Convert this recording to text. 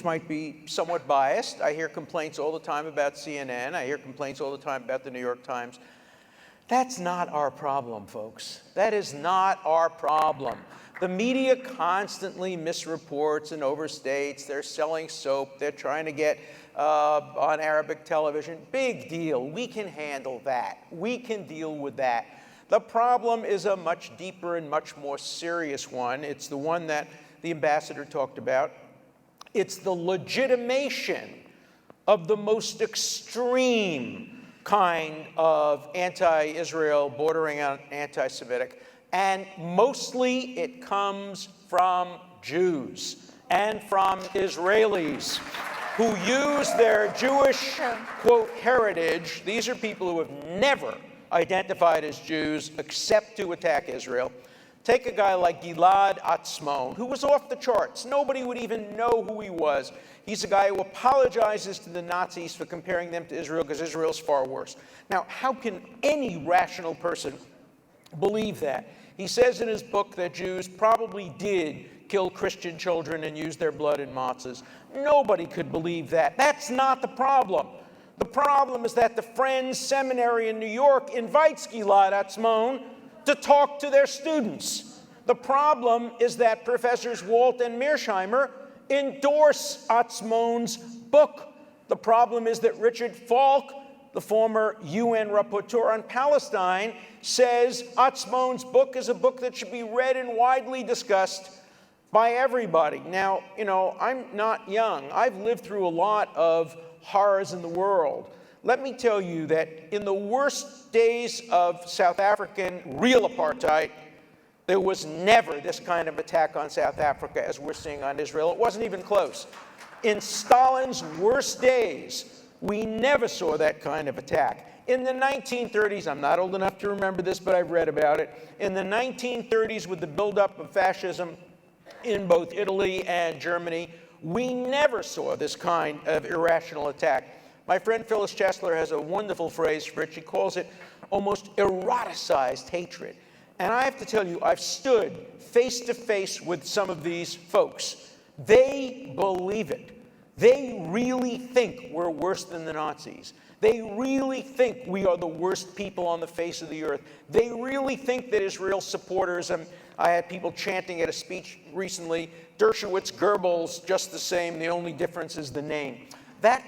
which might be somewhat biased. I hear complaints all the time about CNN. I hear complaints all the time about the New York Times. That's not our problem, folks. That is not our problem. The media constantly misreports and overstates. They're selling soap. They're trying to get on Arabic television. Big deal. We can handle that. We can deal with that. The problem is a much deeper and much more serious one. It's the one that the ambassador talked about. It's the legitimation of the most extreme kind of anti-Israel, bordering on anti-Semitic, and mostly it comes from Jews and from Israelis who use their Jewish, quote, heritage. These are people who have never identified as Jews except to attack Israel. Take a guy like Gilad Atzmon, who was off the charts. Nobody would even know who he was. He's a guy who apologizes to the Nazis for comparing them to Israel because Israel's far worse. Now, how can any rational person believe that? He says in his book that Jews probably did kill Christian children and use their blood in matzahs. Nobody could believe that. That's not the problem. The problem is that the Friends Seminary in New York invites Gilad Atzmon to talk to their students. The problem is that Professors Walt and Mearsheimer endorse Atzmon's book. The problem is that Richard Falk, the former UN rapporteur on Palestine, says Atzmon's book is a book that should be read and widely discussed by everybody. Now, you know, I'm not young. I've lived through a lot of horrors in the world. Let me tell you that in the worst days of South African real apartheid, there was never this kind of attack on South Africa as we're seeing on Israel. It wasn't even close. In Stalin's worst days, we never saw that kind of attack. In the 1930s, I'm not old enough to remember this, but I've read about it. In the 1930s, with the buildup of fascism in both Italy and Germany, we never saw this kind of irrational attack. My friend Phyllis Chesler has a wonderful phrase for it. She calls it almost eroticized hatred. And I have to tell you, I've stood face to face with some of these folks. They believe it. They really think we're worse than the Nazis. They really think we are the worst people on the face of the earth. They really think that Israel supporters, and I had people chanting at a speech recently, Dershowitz, Goebbels, just the same, the only difference is the name. That